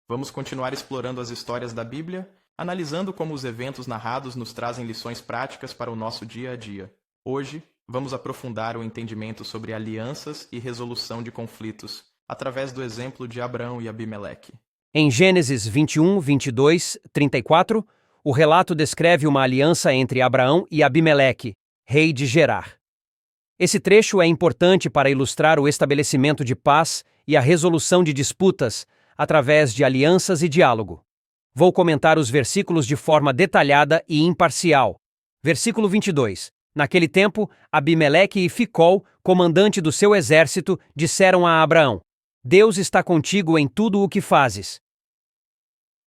Vamos continuar explorando as histórias da Bíblia, analisando como os eventos narrados nos trazem lições práticas para o nosso dia a dia. Hoje, vamos aprofundar o entendimento sobre alianças e resolução de conflitos, através do exemplo de Abraão e Abimeleque. Em Gênesis 21, 22, 34, o relato descreve uma aliança entre Abraão e Abimeleque, rei de Gerar. Esse trecho é importante para ilustrar o estabelecimento de paz e a resolução de disputas através de alianças e diálogo. Vou comentar os versículos de forma detalhada e imparcial. Versículo 22. Naquele tempo, Abimeleque e Ficol, comandante do seu exército, disseram a Abraão: Deus está contigo em tudo o que fazes.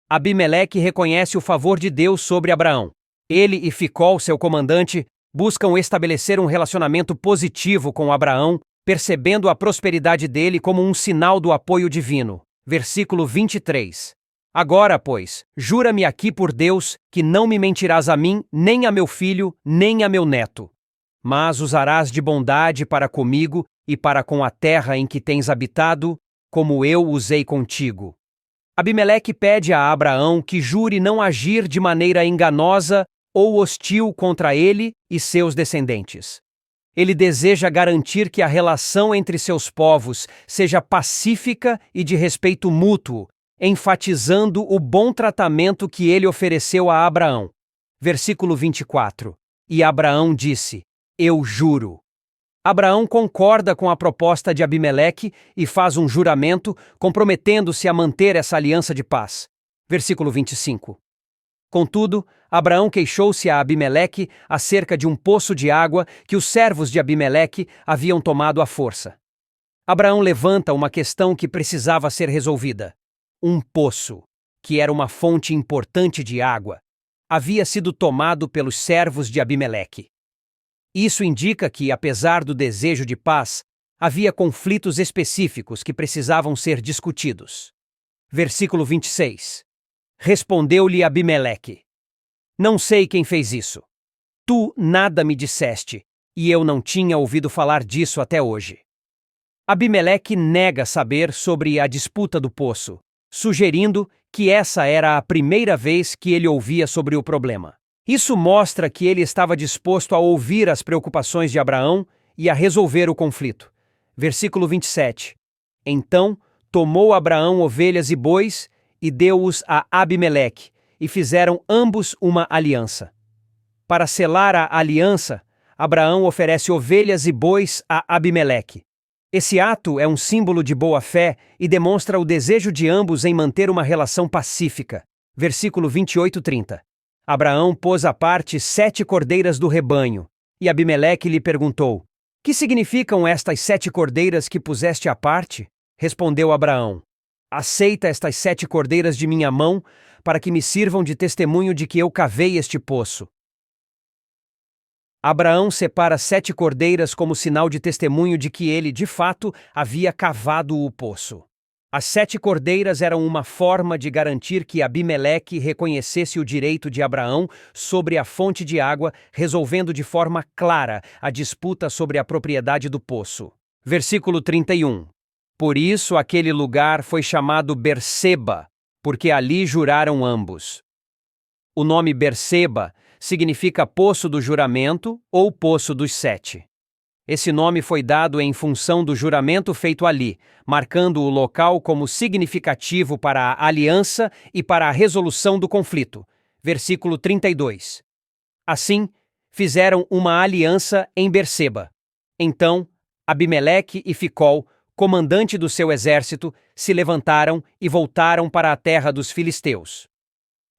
Abimeleque reconhece o favor de Deus sobre Abraão. Ele e Ficol, seu comandante, buscam estabelecer um relacionamento positivo com Abraão, percebendo a prosperidade dele como um sinal do apoio divino. Versículo 23. Agora, pois, jura-me aqui por Deus que não me mentirás a mim, nem a meu filho, nem a meu neto. Mas usarás de bondade para comigo e para com a terra em que tens habitado, como eu usei contigo. Abimeleque pede a Abraão que jure não agir de maneira enganosa ou hostil contra ele e seus descendentes. Ele deseja garantir que a relação entre seus povos seja pacífica e de respeito mútuo, enfatizando o bom tratamento que ele ofereceu a Abraão. Versículo 24. E Abraão disse: Eu juro. Abraão concorda com a proposta de Abimeleque e faz um juramento, comprometendo-se a manter essa aliança de paz. Versículo 25. Contudo, Abraão queixou-se a Abimeleque acerca de um poço de água que os servos de Abimeleque haviam tomado à força. Abraão levanta uma questão que precisava ser resolvida. Um poço, que era uma fonte importante de água, havia sido tomado pelos servos de Abimeleque. Isso indica que, apesar do desejo de paz, havia conflitos específicos que precisavam ser discutidos. Versículo 26. Respondeu-lhe Abimeleque: Não sei quem fez isso. Tu nada me disseste, e eu não tinha ouvido falar disso até hoje. Abimeleque nega saber sobre a disputa do poço, sugerindo que essa era a primeira vez que ele ouvia sobre o problema. Isso mostra que ele estava disposto a ouvir as preocupações de Abraão e a resolver o conflito. Versículo 27. Então tomou Abraão ovelhas e bois e deu-os a Abimeleque, e fizeram ambos uma aliança. Para selar a aliança, Abraão oferece ovelhas e bois a Abimeleque. Esse ato é um símbolo de boa-fé e demonstra o desejo de ambos em manter uma relação pacífica. Versículo 28-30. Abraão pôs à parte 7 cordeiras do rebanho, e Abimeleque lhe perguntou: Que significam estas 7 cordeiras que puseste à parte? Respondeu Abraão: Aceita estas 7 cordeiras de minha mão, para que me sirvam de testemunho de que eu cavei este poço. Abraão separa 7 cordeiras como sinal de testemunho de que ele, de fato, havia cavado o poço. As 7 cordeiras eram uma forma de garantir que Abimeleque reconhecesse o direito de Abraão sobre a fonte de água, resolvendo de forma clara a disputa sobre a propriedade do poço. Versículo 31. Por isso aquele lugar foi chamado Berseba, porque ali juraram ambos. O nome Berseba significa Poço do Juramento ou Poço dos 7. Esse nome foi dado em função do juramento feito ali, marcando o local como significativo para a aliança e para a resolução do conflito. Versículo 32. Assim, fizeram uma aliança em Berseba. Então, Abimeleque e Ficol, comandante do seu exército, se levantaram e voltaram para a terra dos filisteus.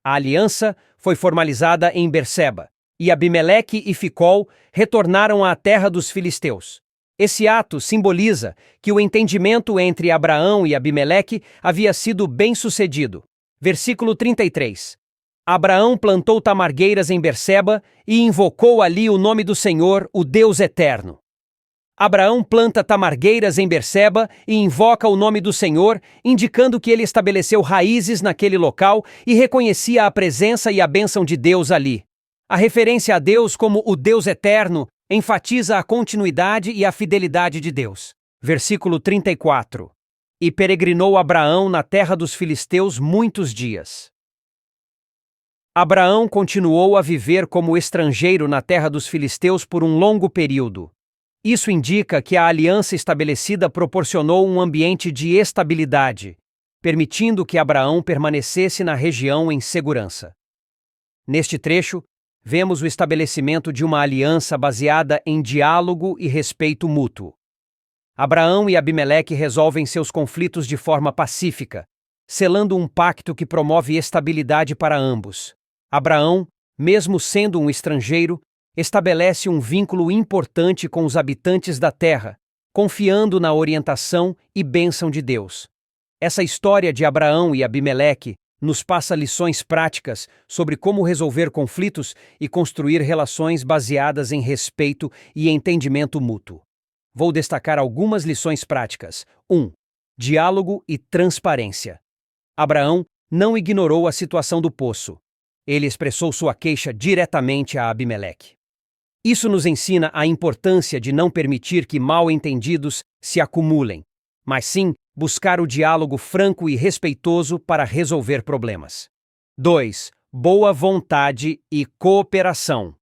A aliança foi formalizada em Berseba, e Abimeleque e Ficol retornaram à terra dos filisteus. Esse ato simboliza que o entendimento entre Abraão e Abimeleque havia sido bem-sucedido. Versículo 33. Abraão plantou tamargueiras em Berseba e invocou ali o nome do Senhor, o Deus Eterno. Abraão planta tamargueiras em Berseba e invoca o nome do Senhor, indicando que ele estabeleceu raízes naquele local e reconhecia a presença e a bênção de Deus ali. A referência a Deus como o Deus Eterno enfatiza a continuidade e a fidelidade de Deus. Versículo 34. E peregrinou Abraão na terra dos filisteus muitos dias. Abraão continuou a viver como estrangeiro na terra dos filisteus por um longo período. Isso indica que a aliança estabelecida proporcionou um ambiente de estabilidade, permitindo que Abraão permanecesse na região em segurança. Neste trecho, vemos o estabelecimento de uma aliança baseada em diálogo e respeito mútuo. Abraão e Abimeleque resolvem seus conflitos de forma pacífica, selando um pacto que promove estabilidade para ambos. Abraão, mesmo sendo um estrangeiro, estabelece um vínculo importante com os habitantes da terra, confiando na orientação e bênção de Deus. Essa história de Abraão e Abimeleque nos passa lições práticas sobre como resolver conflitos e construir relações baseadas em respeito e entendimento mútuo. Vou destacar algumas lições práticas. 1. Diálogo e transparência. Abraão não ignorou a situação do poço. Ele expressou sua queixa diretamente a Abimeleque. Isso nos ensina a importância de não permitir que mal-entendidos se acumulem, mas sim buscar o diálogo franco e respeitoso para resolver problemas. 2. Boa vontade e cooperação.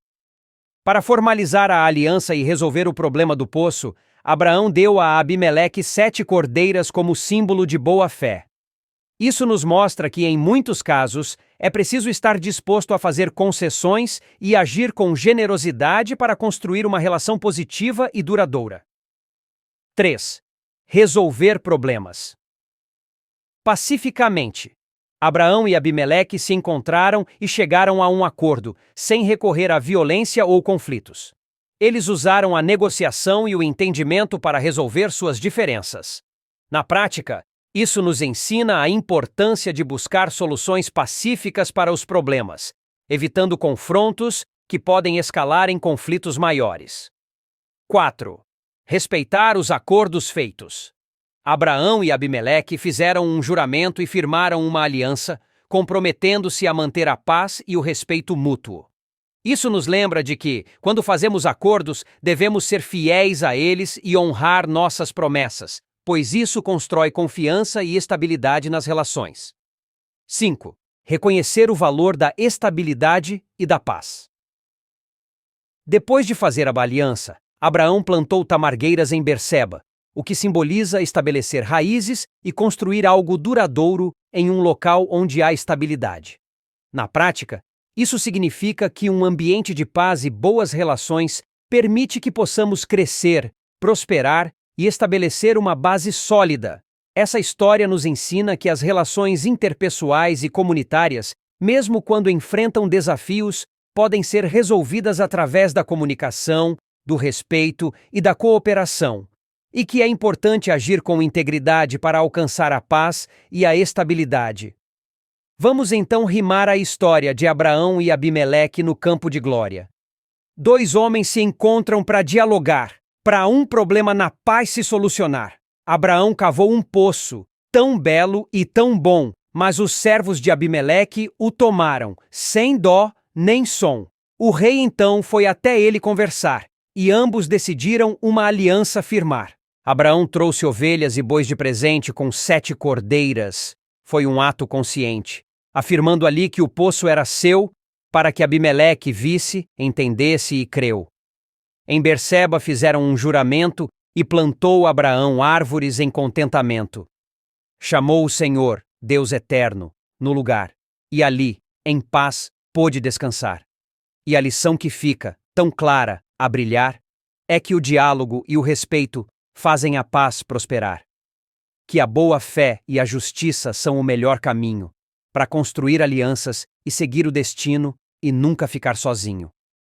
Para formalizar a aliança e resolver o problema do poço, Abraão deu a Abimeleque 7 cordeiras como símbolo de boa-fé. Isso nos mostra que, em muitos casos, é preciso estar disposto a fazer concessões e agir com generosidade para construir uma relação positiva e duradoura. 3. Resolver problemas. Pacificamente. Abraão e Abimeleque se encontraram e chegaram a um acordo, sem recorrer à violência ou conflitos. Eles usaram a negociação e o entendimento para resolver suas diferenças. Na prática, isso nos ensina a importância de buscar soluções pacíficas para os problemas, evitando confrontos que podem escalar em conflitos maiores. 4. Respeitar os acordos feitos. Abraão e Abimeleque fizeram um juramento e firmaram uma aliança, comprometendo-se a manter a paz e o respeito mútuo. Isso nos lembra de que, quando fazemos acordos, devemos ser fiéis a eles e honrar nossas promessas, pois isso constrói confiança e estabilidade nas relações. 5. Reconhecer o valor da estabilidade e da paz. Depois de fazer a aliança, Abraão plantou tamargueiras em Berseba, o que simboliza estabelecer raízes e construir algo duradouro em um local onde há estabilidade. Na prática, isso significa que um ambiente de paz e boas relações permite que possamos crescer, prosperar e estabelecer uma base sólida. Essa história nos ensina que as relações interpessoais e comunitárias, mesmo quando enfrentam desafios, podem ser resolvidas através da comunicação, do respeito e da cooperação, e que é importante agir com integridade para alcançar a paz e a estabilidade. Vamos então rimar a história de Abraão e Abimeleque no campo de glória. 2 homens se encontram para dialogar, para um problema na paz se solucionar. Abraão cavou um poço, tão belo e tão bom, mas os servos de Abimeleque o tomaram, sem dó nem som. O rei então foi até ele conversar, e ambos decidiram uma aliança firmar. Abraão trouxe ovelhas e bois de presente com 7 cordeiras. Foi um ato consciente, afirmando ali que o poço era seu, para que Abimeleque visse, entendesse e creu. Em Berseba fizeram um juramento e plantou Abraão árvores em contentamento. Chamou o Senhor, Deus eterno, no lugar, e ali, em paz, pôde descansar. E a lição que fica, tão clara, a brilhar, é que o diálogo e o respeito fazem a paz prosperar. Que a boa fé e a justiça são o melhor caminho para construir alianças e seguir o destino e nunca ficar sozinho.